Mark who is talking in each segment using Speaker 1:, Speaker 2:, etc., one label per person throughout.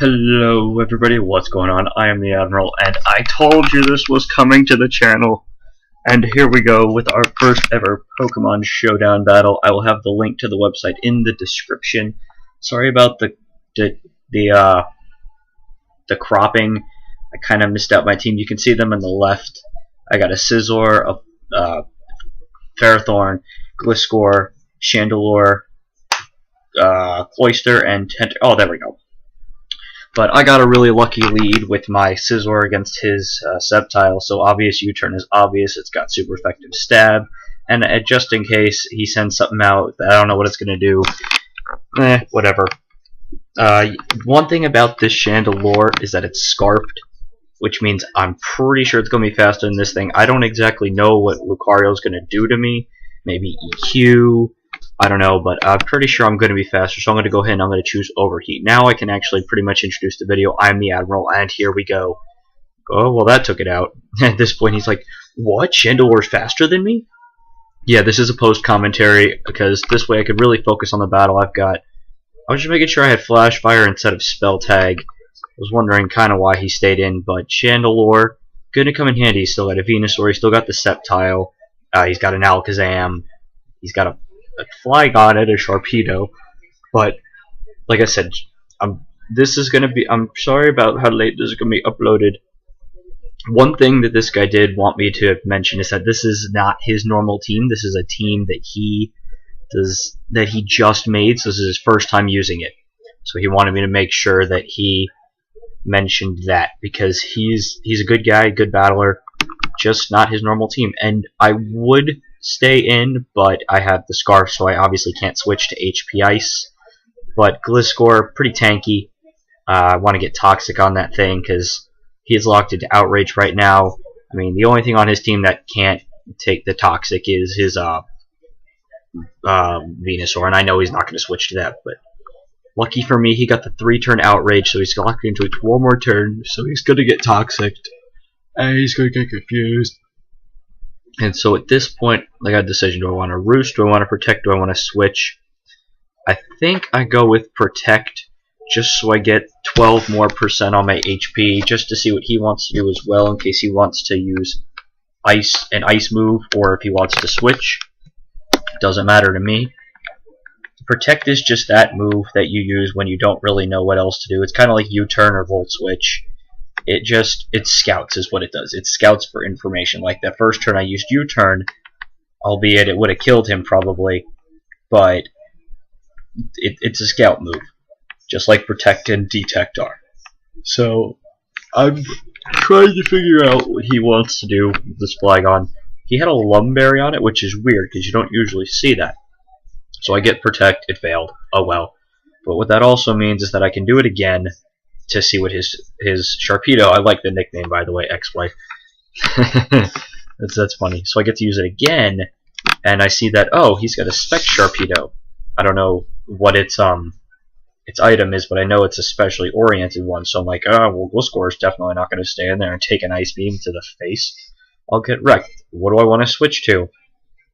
Speaker 1: Hello everybody, what's going on? I am the Admiral, and I told you this was coming to the channel. And here we go with our first ever Pokemon Showdown battle. I will have the link to the website in the description. Sorry about the cropping. I kind of missed out my team. You can see them on the left. I got a Scizor, a Ferrothorn, Gliscor, Chandelure, Cloyster, and oh, there we go. But I got a really lucky lead with my Scizor against his Sceptile, so obvious U-turn is obvious. It's got super effective stab, and just in case he sends something out that I don't know what it's going to do, whatever. One thing about this Chandelure is that it's Scarfed, which means I'm pretty sure it's going to be faster than this thing. I don't exactly know what Lucario is going to do to me. Maybe EQ. I don't know, but I'm pretty sure I'm going to be faster, so I'm going to go ahead and I'm going to choose Overheat. Now I can actually pretty much introduce the video. I'm the Admiral, and here we go. Oh, well, that took it out. At this point, he's like, what? Chandelure's faster than me? Yeah, this is a post-commentary, because this way I could really focus on the battle. I was just making sure I had Flash Fire instead of Spell Tag. I was wondering kind of why he stayed in, but Chandelure, going to come in handy. He's still got a Venusaur, he's still got the Sceptile, he's got an Alakazam, he's got a Flygon and a Sharpedo, but like I said, this is gonna be. I'm sorry about how late this is gonna be uploaded. One thing that this guy did want me to mention is that this is not his normal team. This is a team that he just made. So this is his first time using it. So he wanted me to make sure that he mentioned that because he's a good guy, good battler, just not his normal team. And I would stay in, but I have the Scarf, so I obviously can't switch to HP Ice. But Gliscor, pretty tanky. I want to get Toxic on that thing because he is locked into Outrage right now. I mean, the only thing on his team that can't take the Toxic is his Venusaur, and I know he's not going to switch to that. But lucky for me, he got the 3-turn Outrage, so he's locked into it one more turn, so he's going to get Toxic, and he's going to get confused. And so at this point, I got a decision. Do I want to Roost? Do I want to Protect? Do I want to switch? I think I go with Protect, just so I get 12% more on my HP, just to see what he wants to do as well, in case he wants to use an Ice move, or if he wants to switch. Doesn't matter to me. Protect is just that move that you use when you don't really know what else to do. It's kind of like U-turn or Volt Switch. It scouts is what it does. It scouts for information. Like that first turn I used U-turn, albeit it would have killed him probably, but it's a scout move, just like Protect and Detect are. So I'm trying to figure out what he wants to do with this Flygon. He had a Lumberry on it, which is weird because you don't usually see that. So I get Protect, it failed. Oh well. But what that also means is that I can do it again to see what his Sharpedo. I like the nickname, by the way, ex-wife. that's funny. So I get to use it again, and I see that, oh, he's got a Spec Sharpedo. I don't know what its item is, but I know it's a specially oriented one. So I'm like, oh, well, Gliscor is definitely not going to stay in there and take an Ice Beam to the face. I'll get wrecked. What do I want to switch to?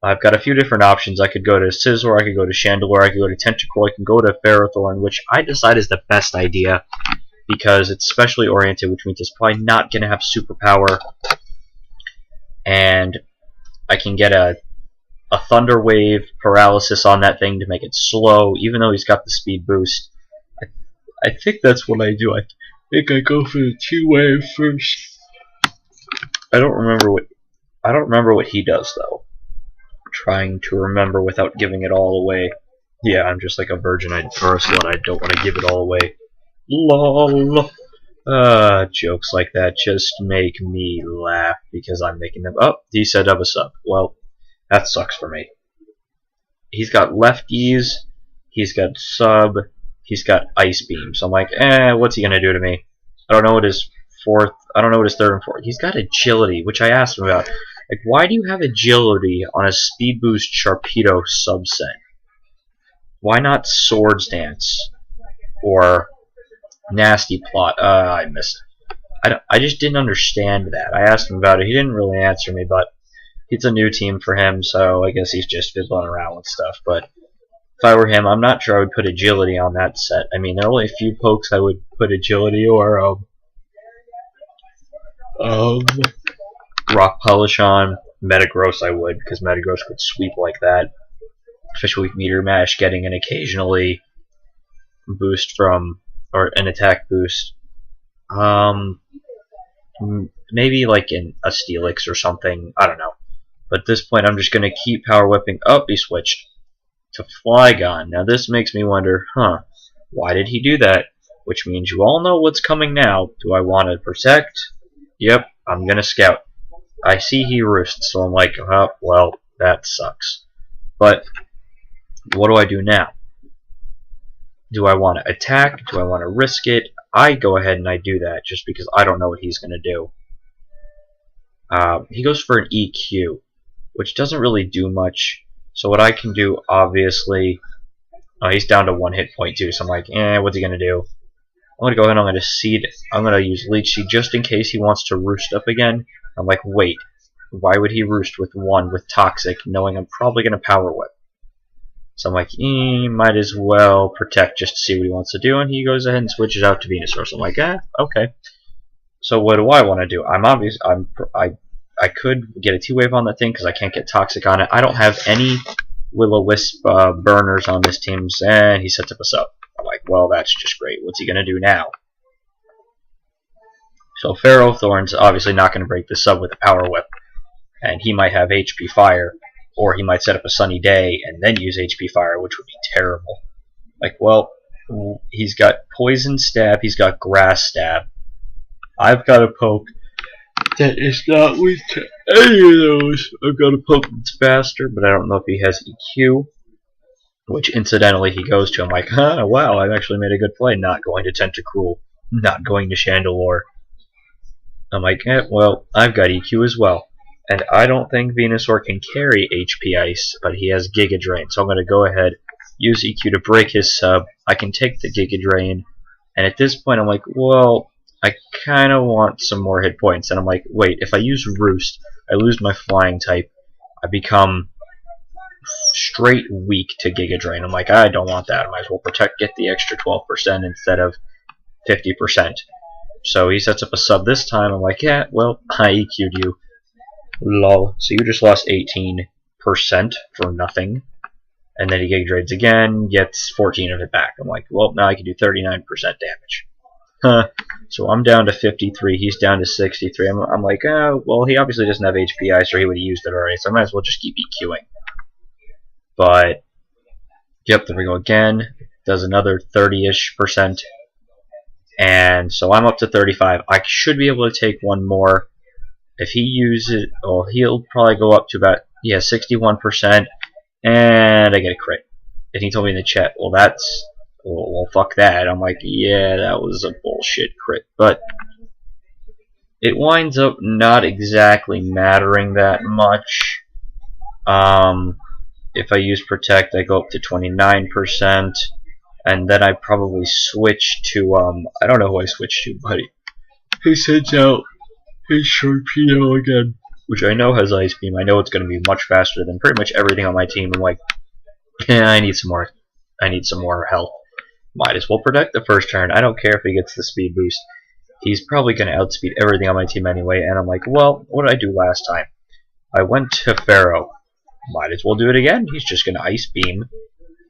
Speaker 1: I've got a few different options. I could go to Scizor, I could go to Chandelure, I could go to Tentacruel, I can go to Ferrothorn, which I decide is the best idea, because it's specially oriented, which means it's probably not going to have superpower, and I can get a Thunder Wave Paralysis on that thing to make it slow, even though he's got the speed boost. I think that's what I do. I think I go for the 2-wave first. I don't remember what he does though. I'm trying to remember without giving it all away. Yeah, I'm just like a virgin. I don't want to give it all away. LOL. Jokes like that just make me laugh because I'm making them up. He said of a sub. Well, that sucks for me. He's got lefties, he's got sub, he's got Ice Beam. So I'm like, what's he gonna do to me? I don't know what his third and fourth. He's got Agility, which I asked him about. Like, why do you have Agility on a Speed Boost Sharpedo subset? Why not Swords Dance or Nasty Plot? I missed it. I just didn't understand that. I asked him about it. He didn't really answer me, but it's a new team for him, so I guess he's just fiddling around with stuff. But if I were him, I'm not sure I would put agility on that set. I mean, there are only a few pokes I would put agility or rock polish on. Metagross I would, because Metagross could sweep like that. Especially with Meteor Mash getting an occasionally boost from, or an attack boost. Maybe like in a Steelix or something, I don't know. But at this point I'm just going to keep Power Whipping. Oh, he switched to Flygon. Now this makes me wonder, why did he do that? Which means you all know what's coming now. Do I want to Protect? Yep, I'm going to Scout. I see he roosts, so I'm like, oh, well, that sucks. But what do I do now? Do I want to attack? Do I want to risk it? I go ahead and I do that just because I don't know what he's going to do. He goes for an EQ, which doesn't really do much. So what I can do, obviously, he's down to 1 hit point too, so I'm like, what's he going to do? I'm going to go ahead and I'm going to Seed. I'm going to use Leech Seed just in case he wants to roost up again. I'm like, wait, why would he roost with 1 with Toxic, knowing I'm probably going to Power Whip? So I'm like, might as well Protect just to see what he wants to do, and he goes ahead and switches out to Venusaur. So I'm like, okay. So what do I want to do? I could get a T-Wave on that thing because I can't get Toxic on it. I don't have any Will-O-Wisp burners on this team, and he sets up a sub. I'm like, well, that's just great. What's he going to do now? So Ferrothorn's obviously not going to break the sub with a Power Whip, and he might have HP Fire, or he might set up a Sunny Day and then use HP Fire, which would be terrible. Like, well, he's got Poison Stab, he's got Grass Stab. I've got a poke that is not weak to any of those. I've got a poke that's faster, but I don't know if he has EQ, which incidentally he goes to. I'm like, wow, I've actually made a good play, not going to Tentacruel, not going to Chandelure. I'm like, well, I've got EQ as well. And I don't think Venusaur can carry HP Ice, but he has Giga Drain. So I'm going to go ahead, use EQ to break his sub. I can take the Giga Drain. And at this point, I'm like, well, I kind of want some more hit points. And I'm like, wait, if I use Roost, I lose my Flying type. I become straight weak to Giga Drain. I'm like, I don't want that. I might as well Protect, get the extra 12% instead of 50%. So he sets up a sub this time. I'm like, yeah, well, I EQ'd you. Lol. So you just lost 18% for nothing. And then he Giga Drains again, gets 14 of it back. I'm like, well, now I can do 39% damage. So I'm down to 53, he's down to 63. I'm like, well, he obviously doesn't have HP Ice, or he would have used it already, so I might as well just keep EQing. But, yep, there we go again. Does another 30-ish%. And so I'm up to 35. I should be able to take one more. If he uses it, well, he'll probably go up to about, 61%, and I get a crit. And he told me in the chat, well, that's, well, fuck that. I'm like, yeah, that was a bullshit crit. But it winds up not exactly mattering that much. If I use Protect, I go up to 29%, and then I probably switch to, I don't know who I switch to, but he sends out his Sharpedo again, which I know has Ice Beam. I know it's going to be much faster than pretty much everything on my team. I'm like, I need some more. I need some more health. Might as well Protect the first turn. I don't care if he gets the speed boost. He's probably going to outspeed everything on my team anyway. And I'm like, well, what did I do last time? I went to Pharaoh. Might as well do it again. He's just going to Ice Beam.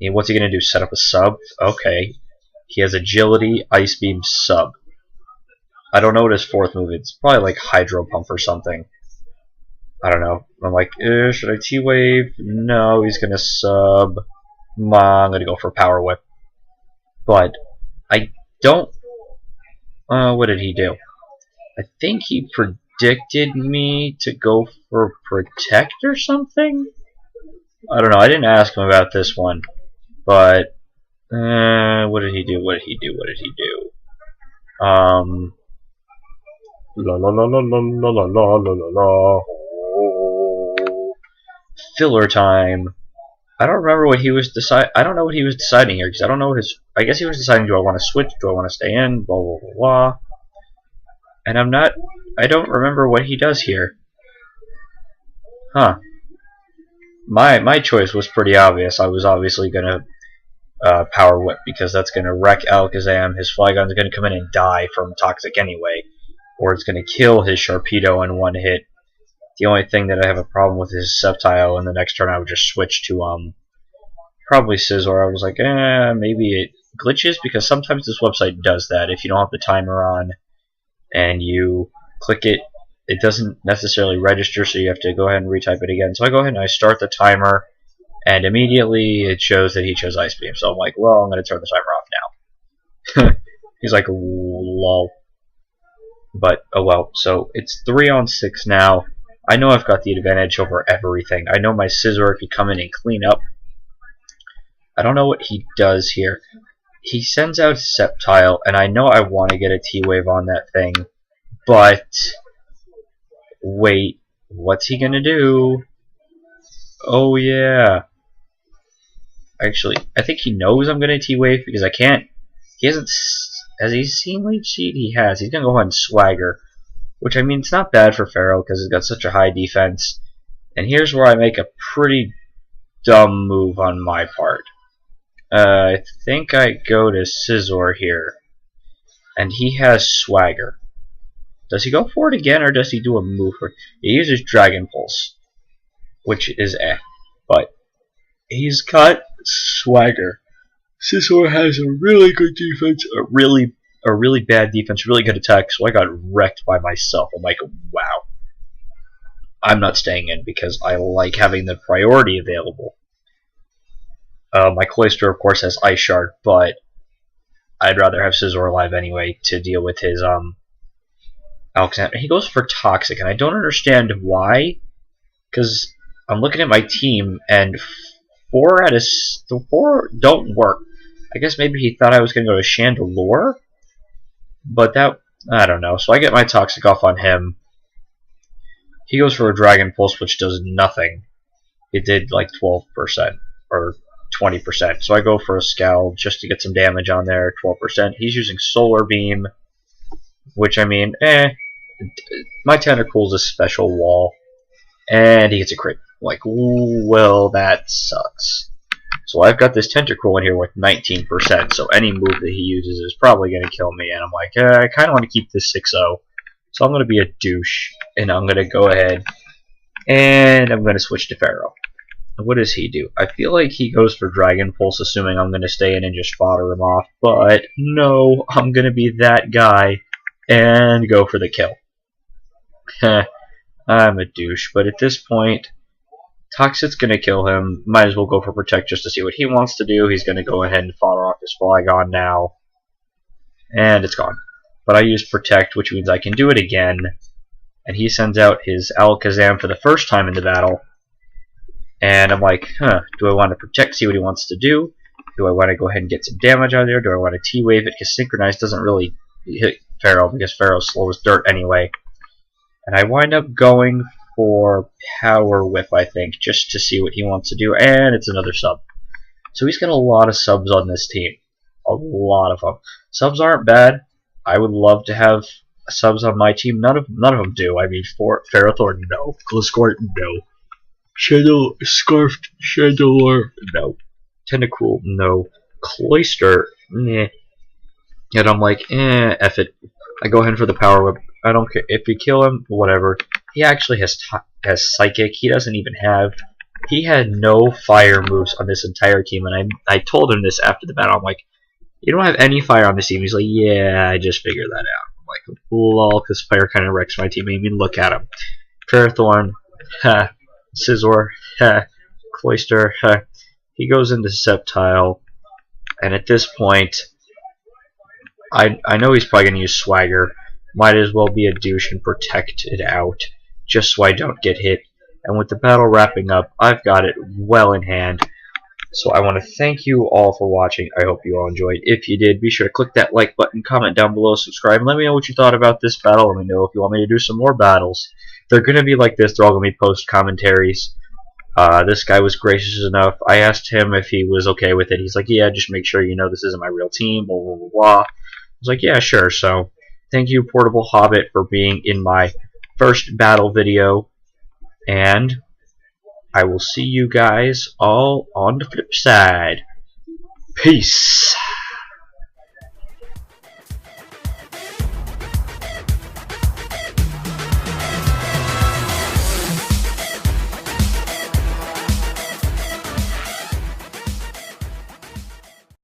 Speaker 1: And what's he going to do? Set up a sub? Okay. He has Agility, Ice Beam, sub. I don't know what his fourth move is. It's probably like Hydro Pump or something. I don't know. I'm like, should I T-Wave? No, he's going to sub. I'm going to go for Power Whip. But I don't... what did he do? I think he predicted me to go for Protect or something? I don't know. I didn't ask him about this one. But, what did he do? What did he do? What did he do? La la la la la la la la la la. Filler time. I don't remember what he was deciding. I don't know what he was deciding here because I don't know his. I guess he was deciding: do I want to switch? Do I want to stay in? Blah blah blah blah. And I'm not. I don't remember what he does here. Huh. My choice was pretty obvious. I was obviously gonna Power Whip, because that's going to wreck Alakazam. His Flygon's going to come in and die from Toxic anyway, or it's going to kill his Sharpedo in one hit. The only thing that I have a problem with is Sceptile, and the next turn I would just switch to probably Scizor. I was like, maybe it glitches, because sometimes this website does that. If you don't have the timer on and you click it, it doesn't necessarily register, so you have to go ahead and retype it again. So I go ahead and I start the timer, and immediately it shows that he chose Ice Beam. So I'm like, well, I'm going to turn the timer off now. He's like, lol. But, oh well. So it's 3-on-6 now. I know I've got the advantage over everything. I know my Scizor, if you come in and clean up, I don't know what he does here. He sends out Sceptile, and I know I want to get a T-Wave on that thing, but wait, what's he gonna do? Oh yeah. Actually, I think he knows I'm gonna T-Wave, because I can't. He hasn't. Has he seen Leech Seed? He has. He's gonna go ahead and Swagger, which, I mean, it's not bad for Pharaoh because he's got such a high defense. And here's where I make a pretty dumb move on my part. I think I go to Scizor here, and he has Swagger. Does he go for it again, or does he do a move for it? He uses Dragon Pulse, which is but he's got Swagger. Scizor has a really good defense, a really bad defense, really good attack, so I got wrecked by myself. I'm like, wow. I'm not staying in because I like having the priority available. My Cloyster, of course, has Ice Shard, but I'd rather have Scizor alive anyway to deal with his Alakazam. He goes for Toxic, and I don't understand why, because I'm looking at my team, and 4 out of 4 don't work. I guess maybe he thought I was going to go to Chandelure, but that, I don't know. So I get my Toxic off on him. He goes for a Dragon Pulse, which does nothing. It did like 12% or 20%. So I go for a Scowl just to get some damage on there, 12%. He's using Solar Beam, which, I mean, my Tentacruel's a special wall, and he gets a crit. Like, ooh, well, that sucks. So I've got this Tentacruel in here with 19%, so any move that he uses is probably going to kill me, and I'm like, I kind of want to keep this 6-0, so I'm going to be a douche, and I'm going to go ahead, and I'm going to switch to Pharaoh. What does he do? I feel like he goes for Dragon Pulse, assuming I'm going to stay in and just fodder him off, but no, I'm going to be that guy, and go for the kill. I'm a douche, but at this point, Toxic's going to kill him. Might as well go for Protect just to see what he wants to do. He's going to go ahead and fodder off his Flygon now. And it's gone. But I used Protect, which means I can do it again. And he sends out his Alakazam for the first time in the battle. And I'm like, do I want to Protect, see what he wants to do? Do I want to go ahead and get some damage out of there? Do I want to T-Wave it? Because Synchronize doesn't really hit Pharaoh, because Pharaoh's slow as dirt anyway. And I wind up going for Power Whip, I think, just to see what he wants to do, and it's another sub. So he's got a lot of subs on this team. A lot of them. Subs aren't bad. I would love to have subs on my team. None of them do. I mean, for Ferrothorn, no. Gliscort, no. Shadow Scarfed Chandelure, no. Tentacruel, no. Cloyster, meh. And I'm like, F it. I go ahead for the Power Whip. I don't care. If you kill him, whatever. He actually has Psychic. He doesn't even have... He had no fire moves on this entire team, and I told him this after the battle. I'm like, you don't have any fire on this team. He's like, yeah, I just figured that out. I'm like, lol, because fire kind of wrecks my team. I mean, look at him. Ferrothorn, ha. Scizor, ha. Cloyster, ha. He goes into Sceptile, and at this point, I know he's probably going to use Swagger. Might as well be a douche and protect it out, just so I don't get hit. And with the battle wrapping up, I've got it well in hand. So I want to thank you all for watching. I hope you all enjoyed. If you did, be sure to click that like button, comment down below, subscribe, and let me know what you thought about this battle. Let me know if you want me to do some more battles. They're going to be like this. They're all going to be post commentaries. This guy was gracious enough. I asked him if he was okay with it. He's like, yeah, just make sure you know this isn't my real team, blah, blah, blah, blah. I was like, yeah, sure. So thank you, Portable Hobbit, for being in my first battle video. And I will see you guys all on the flip side. Peace.